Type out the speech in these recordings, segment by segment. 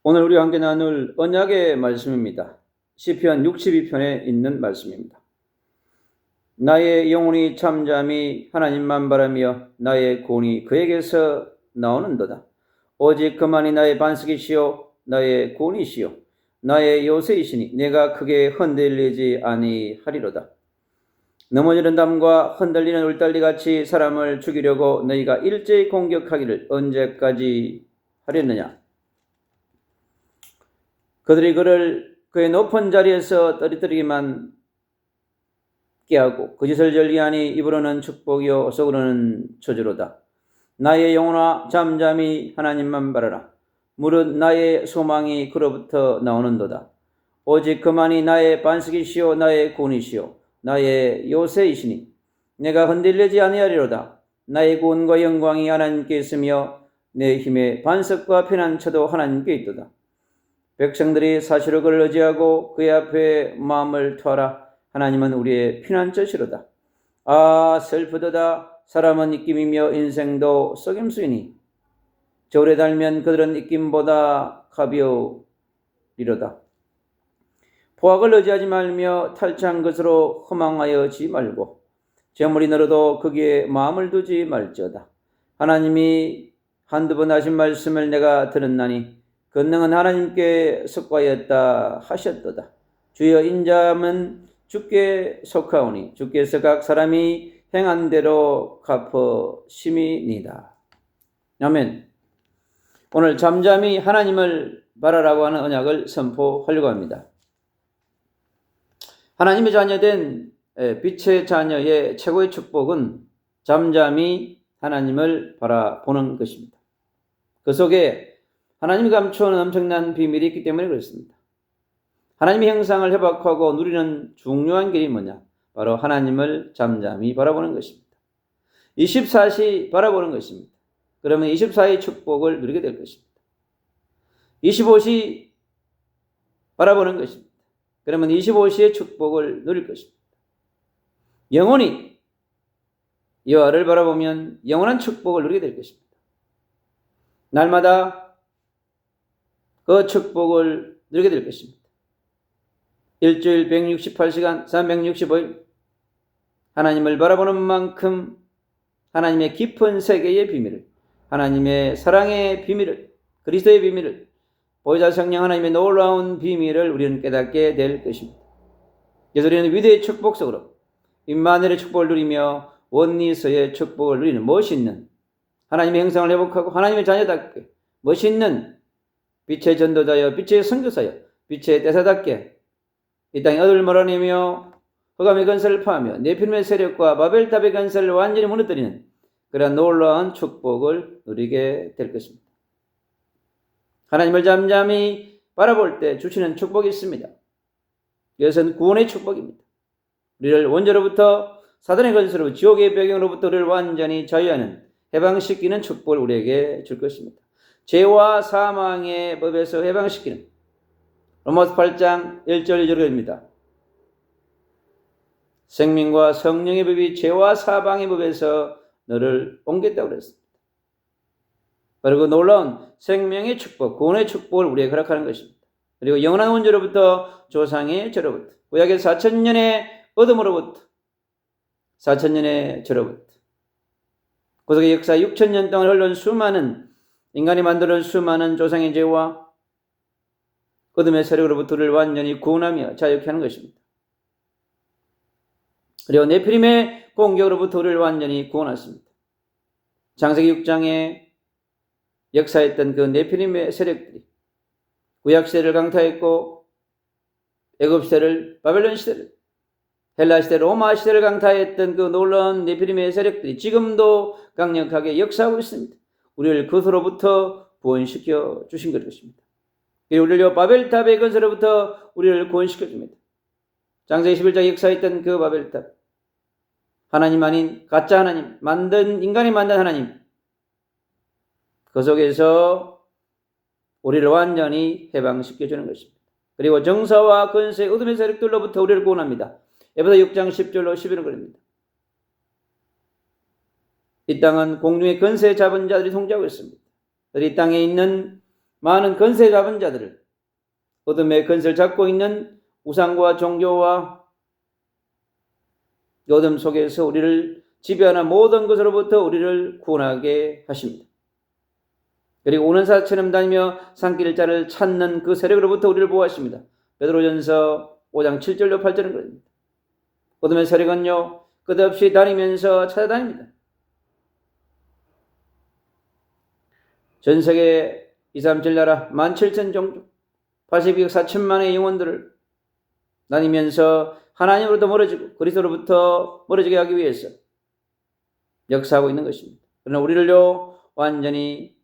오늘 우리와 함께 나눌 언약의 말씀입니다. 시편 62편에 있는 말씀입니다. 나의 영혼이 잠잠히 하나님만 바라며 나의 구원이 그에게서 나오는도다. 오직 그만이 나의 반석이시요 나의 구원이시요 나의 요새이시니 내가 크게 흔들리지 아니하리로다. 넘어지는 담과 흔들리는 울달리같이 사람을 죽이려고 너희가 일제히 공격하기를 언제까지 하렸느냐. 그들이 그를 그의 높은 자리에서 떨어뜨리기만 깨하고 그 짓을 절기하니 입으로는 축복이요 속으로는 저주로다. 나의 영혼아 잠잠히 하나님만 바라라. 무릇 나의 소망이 그로부터 나오는도다. 오직 그만이 나의 반석이시요 나의 구원이시요 나의 요새이시니 내가 흔들리지 아니하리로다. 나의 구원과 영광이 하나님께 있으며 내 힘의 반석과 피난처도 하나님께 있도다. 백성들이 사시로 그를 의지하고 그의 앞에 마음을 토하라. 하나님은 우리의 피난처시로다. 아 슬프도다. 사람은 입김이며 인생도 속임수이니 저울에 달면 그들은 입김보다 가벼우리로다. 포악을 의지하지 말며 탈취한 것으로 허망하여지 말고 재물이 늘어도 거기에 마음을 두지 말지어다. 하나님이 한두 번 하신 말씀을 내가 들었나니 권능은 하나님께 속하였다 하셨도다. 주여 인자함은 주께 속하오니 주께서 각 사람이 행한 대로 갚으심이니이다. 아멘. 오늘 잠잠히 하나님을 바라라고 하는 언약을 선포하려고 합니다. 하나님의 자녀된 빛의 자녀의 최고의 축복은 잠잠히 하나님을 바라보는 것입니다. 그 속에 하나님이 감추어놓은 엄청난 비밀이 있기 때문에 그렇습니다. 하나님의 형상을 회복하고 누리는 중요한 길이 뭐냐? 바로 하나님을 잠잠히 바라보는 것입니다. 24시 바라보는 것입니다. 그러면 24의 축복을 누리게 될 것입니다. 25시 바라보는 것입니다. 그러면 25시의 축복을 누릴 것입니다. 영원히 여호와를 바라보면 영원한 축복을 누리게 될 것입니다. 날마다 그 축복을 누리게 될 것입니다. 일주일 168시간 365일 하나님을 바라보는 만큼 하나님의 깊은 세계의 비밀을, 하나님의 사랑의 비밀을, 그리스도의 비밀을, 보혜사 성령 하나님의 놀라운 비밀을 우리는 깨닫게 될 것입니다. 그래서 우리는 위대의 축복 속으로 임마누엘의 축복을 누리며 원리서의 축복을 누리는 멋있는 하나님의 형상을 회복하고 하나님의 자녀답게 멋있는 빛의 전도자여 빛의 선교사여 빛의 대사답게 이 땅에 얻을 몰아내며 흑암의 건설을 파하며 네피림의 세력과 바벨탑의 건설을 완전히 무너뜨리는 그러한 놀라운 축복을 누리게 될 것입니다. 하나님을 잠잠히 바라볼 때 주시는 축복이 있습니다. 이것은 구원의 축복입니다. 우리를 원죄로부터 사단의 건설로부터 지옥의 배경으로부터 우리를 완전히 자유하는 해방시키는 축복을 우리에게 줄 것입니다. 죄와 사망의 법에서 해방시키는 로마서 8장 1절 2절입니다. 생명과 성령의 법이 죄와 사망의 법에서 너를 옮겼다고 그랬습니다. 바로 그 놀라운 생명의 축복, 구원의 축복을 우리에게 허락하는 것입니다. 그리고 영원한 원죄로부터 조상의 죄로부터 구약의 4,000년의 어둠으로부터 4,000년의 죄로부터 구속의 역사 6,000년 동안 흘러온 수많은 인간이 만드는 수많은 조상의 죄와 어둠의 세력으로부터 우리를 완전히 구원하며 자유케 하는 것입니다. 그리고 네피림의 공격으로부터 우리를 완전히 구원하십니다. 창세기 6장에 역사했던 그 네피림의 세력들이 구약 시대를 강타했고 애굽 시대를 바벨론 시대를 헬라 시대 로마 시대를 강타했던 그 놀라운 네피림의 세력들이 지금도 강력하게 역사하고 있습니다. 우리를 그것으로부터 구원시켜 주신 것입니다. 그리고 우리를 바벨탑의 건설로부터 우리를 구원시켜 줍니다. 창세기 11장에 역사했던 그 바벨탑, 하나님 아닌 가짜 하나님, 인간이 만든 하나님, 그 속에서 우리를 완전히 해방시켜 주는 것입니다. 그리고 정사와 권세, 어둠의 세력들로부터 우리를 구원합니다. 에베소 6장 10절로 11을 그립니다. 이 땅은 공중의 권세 잡은 자들이 통치하고 있습니다. 이 땅에 있는 많은 건세 잡은 자들을, 어둠의 건세를 잡고 있는 우상과 종교와 어둠 속에서 우리를 지배하는 모든 것으로부터 우리를 구원하게 하십니다. 그리고 우는 사처럼 다니며 산길자를 찾는 그 세력으로부터 우리를 보호하십니다. 베드로전서 5장 7절로 8절은 그럽니다. 어둠의 세력은요, 끝없이 다니면서 찾아다닙니다. 전세계 2, 3, 7 나라 17,000 종족 82억 4천만의 영혼들을 다니면서 하나님으로부터 멀어지고 그리스도로부터 멀어지게 하기 위해서 역사하고 있는 것입니다. 그러나 우리를요, 완전히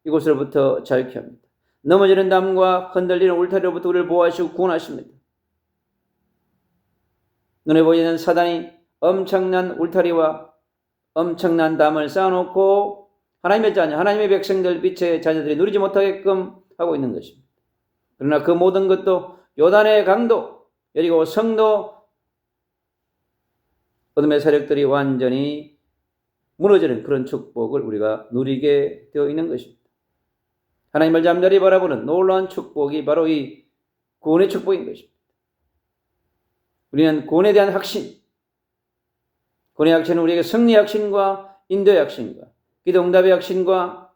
이곳으로부터 자유케 합니다. 넘어지는 담과 흔들리는 울타리로부터 우리를 보호하시고 구원하십니다. 눈에 보이는 사단이 엄청난 울타리와 엄청난 담을 쌓아놓고 하나님의 자녀, 하나님의 백성들, 빛의 자녀들이 누리지 못하게끔 하고 있는 것입니다. 그러나 그 모든 것도 요단의 강도, 여리고 성도, 어둠의 세력들이 완전히 무너지는 그런 축복을 우리가 누리게 되어 있는 것입니다. 하나님을 잠자리 바라보는 놀라운 축복이 바로 이 구원의 축복인 것입니다. 우리는 구원에 대한 확신, 구원의 확신은 우리에게 승리의 확신과 인도의 확신과 기도 응답의 확신과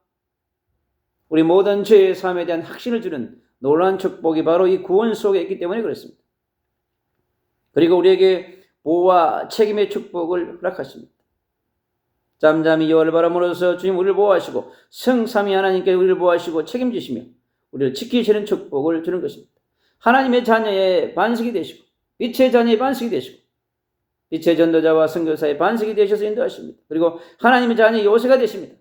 우리 모든 죄의 삶에 대한 확신을 주는 놀라운 축복이 바로 이 구원 속에 있기 때문에 그렇습니다. 그리고 우리에게 보호와 책임의 축복을 허락하십니다. 잠잠히 여호와를 바라보면서 주님 우리를 보호하시고 성삼위 하나님께 우리를 보호하시고 책임지시며 우리를 지키시는 축복을 주는 것입니다. 하나님의 자녀의 반석이 되시고 빛의 자녀의 반석이 되시고 빛의 전도자와 선교사의 반석이 되셔서 인도하십니다. 그리고 하나님의 자녀의 요새가 되십니다.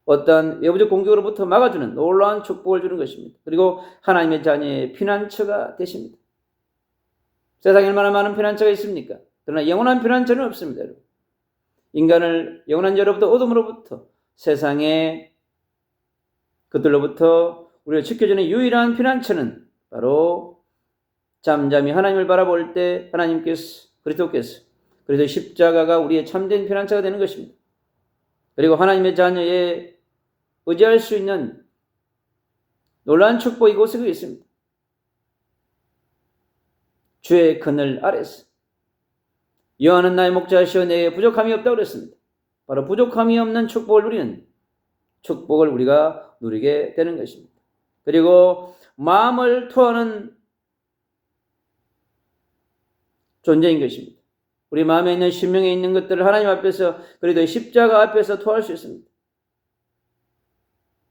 어떤 외부적 공격으로부터 막아주는 놀라운 축복을 주는 것입니다. 그리고 하나님의 자녀의 피난처가 되십니다. 세상에 얼마나 많은 피난처가 있습니까? 그러나 영원한 피난처는 없습니다. 여러분. 인간을 영원한 죄로부터 어둠으로부터 세상의 그들로부터 우리를 지켜주는 유일한 피난처는 바로 잠잠히 하나님을 바라볼 때 하나님께서 그리스도께서 그래서 십자가가 우리의 참된 피난처가 되는 것입니다. 그리고 하나님의 자녀의 의지할 수 있는 놀라운 축복이 이곳에 있습니다. 주의 그늘 아래서 여호와는 나의 목자시여 내게 부족함이 없다고 그랬습니다. 바로 부족함이 없는 축복을 누리는 축복을 우리가 누리게 되는 것입니다. 그리고 마음을 토하는 존재인 것입니다. 우리 마음에 있는 심령에 있는 것들을 하나님 앞에서 그래도 십자가 앞에서 토할 수 있습니다.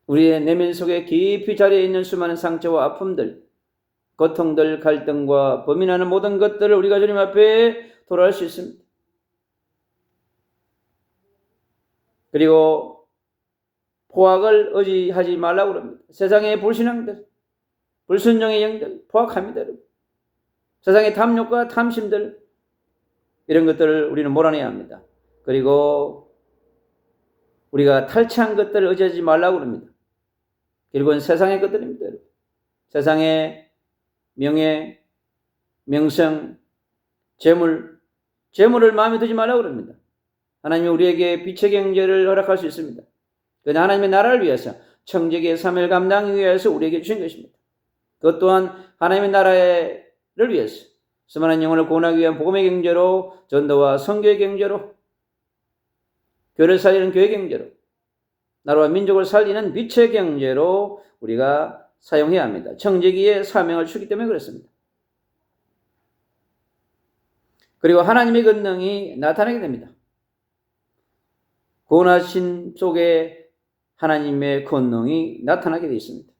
우리의 내면 속에 깊이 자리에 있는 수많은 상처와 아픔들, 고통들, 갈등과 범인하는 모든 것들을 우리가 주님 앞에 토로할 수 있습니다. 그리고 포악을 의지하지 말라고 합니다. 세상의 불신앙들, 불순종의 영들 포악합니다. 여러분. 세상의 탐욕과 탐심들 이런 것들을 우리는 몰아내야 합니다. 그리고 우리가 탈취한 것들을 의지하지 말라고 합니다. 결국은 세상의 것들입니다. 여러분. 세상의 명예, 명성, 재물을 마음에 두지 말라고 합니다. 하나님이 우리에게 빛의 경제를 허락할 수 있습니다. 그러나 하나님의 나라를 위해서 청지기의 삶을 감당하기 위해서 우리에게 주신 것입니다. 그것 또한 하나님의 나라를 위해서 수많은 영혼을 구원하기 위한 복음의 경제로, 전도와 선교의 경제로, 교회를 살리는 교회 경제로, 나라와 민족을 살리는 빛의 경제로 우리가 사용해야 합니다. 청지기의 사명을 주기 때문에 그렇습니다. 그리고 하나님의 권능이 나타나게 됩니다. 구원하신 속에 하나님의 권능이 나타나게 되어 있습니다.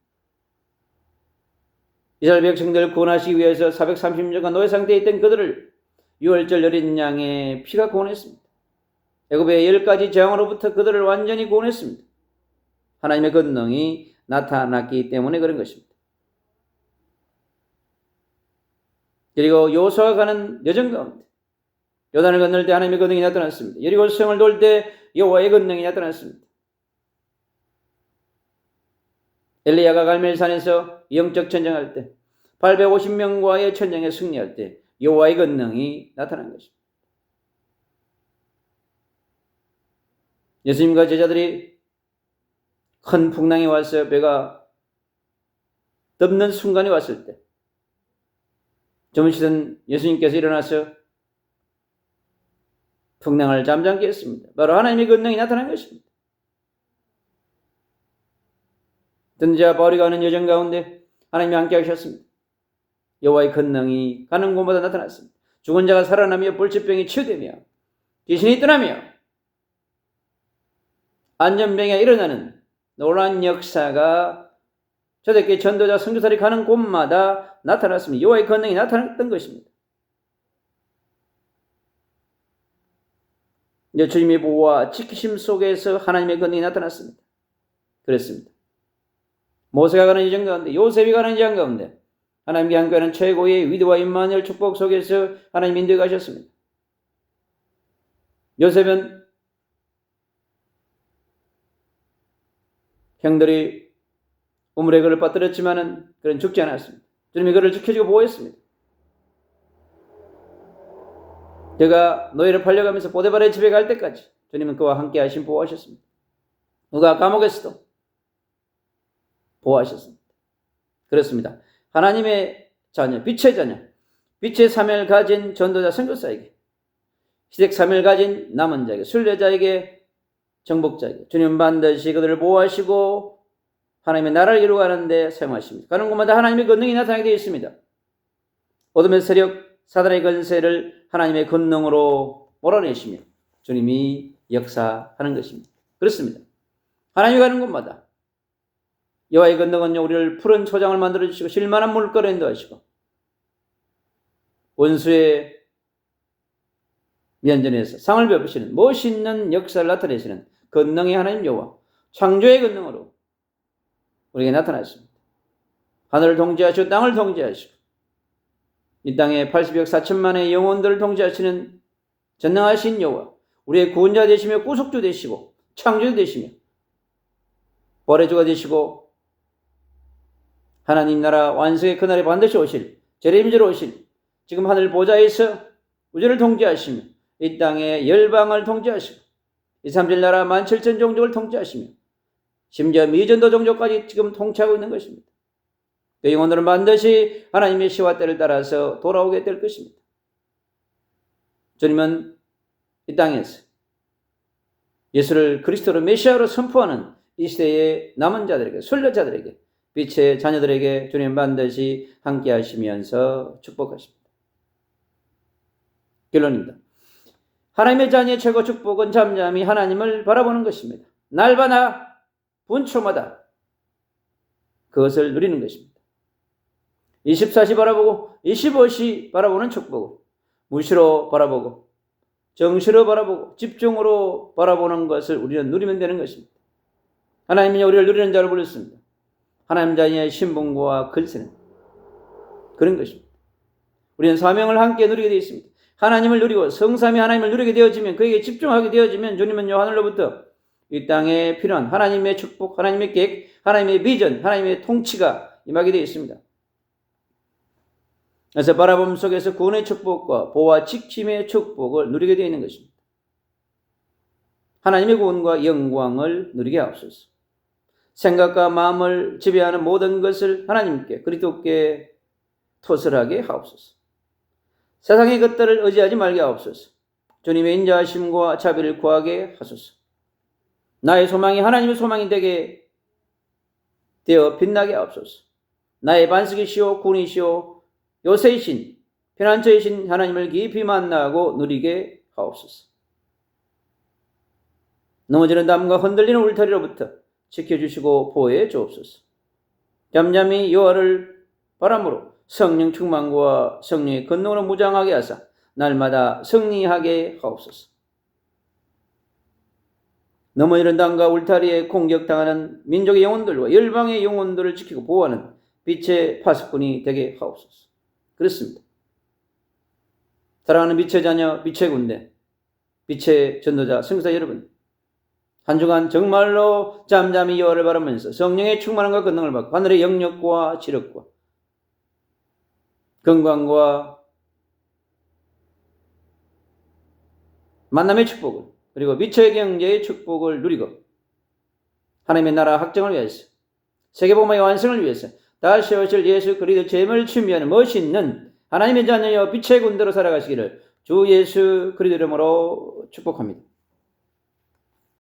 이스라엘 백성들을 구원하시기 위해서 430년간 노예 상태에 있던 그들을 6월절 어린 양의 피가 구원했습니다. 애굽의 10가지 재앙으로부터 그들을 완전히 구원했습니다. 하나님의 권능이 나타났기 때문에 그런 것입니다. 그리고 여호수아가 가는 여정 가운데 요단을 건널 때 하나님의 권능이 나타났습니다. 여리고 성을 돌 때 여호와의 권능이 나타났습니다. 엘리야가 갈멜산에서 영적 전쟁할 때 850명과의 전쟁에 승리할 때 여호와의 권능이 나타난 것입니다. 예수님과 제자들이 큰 풍랑이 와서 배가 덮는 순간이 왔을 때 주무시던 예수님께서 일어나서 풍랑을 잠잠케 했습니다. 바로 하나님의 권능이 나타난 것입니다. 든지와 바울이 가는 여정 가운데 하나님이 함께 하셨습니다. 여호와의 권능이 가는 곳마다 나타났습니다. 죽은 자가 살아나며 불치병이 치유되며 귀신이 떠나며 안전병이 일어나는 놀라운 역사가 초대교회 전도자 선교사들이 가는 곳마다 나타났습니다. 여호와의 권능이 나타났던 것입니다. 주님의 보호와 지키심 속에서 하나님의 권능이 나타났습니다. 그랬습니다. 모세가 가는 여정 가운데, 요셉이 가는 여정 가운데 하나님께 함께하는 최고의 위대와 임마누엘 축복 속에서 하나님 인도해 가셨습니다. 요셉은 형들이 우물에 그를 빠뜨렸지만은 그는 죽지 않았습니다. 주님이 그를 지켜주고 보호했습니다. 그가 노예를 팔려가면서 보데발의 집에 갈 때까지 주님은 그와 함께 하신 보호하셨습니다. 그가 감옥에서도 보호하셨습니다. 그렇습니다. 하나님의 자녀, 빛의 자녀, 빛의 사명을 가진 전도자 선교사에게, 시댁 사명을 가진 남은 자에게, 순례자에게, 정복자에게 주님은 반드시 그들을 보호하시고 하나님의 나라를 이루어가는 데 사용하십니다. 가는 곳마다 하나님의 권능이 나타나게 되어 있습니다. 어둠의 세력, 사단의 권세를 하나님의 권능으로 몰아내시며 주님이 역사하는 것입니다. 그렇습니다. 하나님이 가는 곳마다 여호와의 권능은요, 우리를 푸른 초장을 만들어주시고 실만한 물거리를 인도하시고 원수의 면전에서 상을 베푸시는 멋있는 역사를 나타내시는 권능의 하나님 여호와, 창조의 권능으로 우리에게 나타났습니다. 하늘을 통제하시고 땅을 통제하시고 이 땅에 80억 4천만의 영혼들을 통제하시는 전능하신 여호와, 우리의 구원자 되시며 구속주 되시고 창조주 되시며 보혜주가 되시고 하나님 나라 완성의 그날에 반드시 오실 재림주로 오실 지금 하늘 보좌에서 우주를 통제하시며 이 땅의 열방을 통제하시고 237 나라 17,000 종족을 통제하시며 심지어 미전도 종족까지 지금 통치하고 있는 것입니다. 그 영혼들은 반드시 하나님의 시와 때를 따라서 돌아오게 될 것입니다. 주님은 이 땅에서 예수를 그리스도로 메시아로 선포하는 이 시대의 남은 자들에게, 순례자들에게, 빛의 자녀들에게 주님 반드시 함께 하시면서 축복하십니다. 결론입니다. 하나님의 자녀의 최고 축복은 잠잠히 하나님을 바라보는 것입니다. 날마다 분초마다 그것을 누리는 것입니다. 24시 바라보고 25시 바라보는 축복을 무시로 바라보고 정시로 바라보고 집중으로 바라보는 것을 우리는 누리면 되는 것입니다. 하나님이 우리를 누리는 자로 불렀습니다. 하나님 자녀의 신분과 글쎄는 그런 것입니다. 우리는 사명을 함께 누리게 되어 있습니다. 하나님을 누리고 성삼위 하나님을 누리게 되어지면, 그에게 집중하게 되어지면 주님은요, 하늘로부터 이 땅에 필요한 하나님의 축복, 하나님의 계획, 하나님의 비전, 하나님의 통치가 임하게 되어 있습니다. 그래서 바라봄 속에서 구원의 축복과 보호와 지킴의 축복을 누리게 되어 있는 것입니다. 하나님의 구원과 영광을 누리게 하옵소서. 생각과 마음을 지배하는 모든 것을 하나님께, 그리스도께 토설하게 하옵소서. 세상의 것들을 의지하지 말게 하옵소서. 주님의 인자하심과 자비를 구하게 하소서. 나의 소망이 하나님의 소망이 되게 되어 빛나게 하옵소서. 나의 반석이시오 구원이시오 요새이신 피난처이신 하나님을 깊이 만나고 누리게 하옵소서. 넘어지는 담과 흔들리는 울타리로부터 지켜주시고 보호해 주옵소서. 잠잠히 여호와를 바람으로 성령 충만과 성령의 권능으로 무장하게 하사 날마다 승리하게 하옵소서. 넘어지는 담과 울타리에 공격당하는 민족의 영혼들과 열방의 영혼들을 지키고 보호하는 빛의 파수꾼이 되게 하옵소서. 그렇습니다. 사랑하는 빛의 자녀, 빛의 군대, 빛의 전도자, 선교사 여러분, 한 주간 정말로 잠잠히 여호와를 바라면서 성령의 충만함과 권능을 받고 하늘의 영역과 지력과 건강과 만남의 축복을, 그리고 미처의 경제의 축복을 누리고 하나님의 나라 확정을 위해서, 세계복음화의 완성을 위해서 다시 오실 예수 그리스도 재림을 준비하는 멋있는 하나님의 자녀여 빛의 군대로 살아가시기를 주 예수 그리스도 이름으로 축복합니다.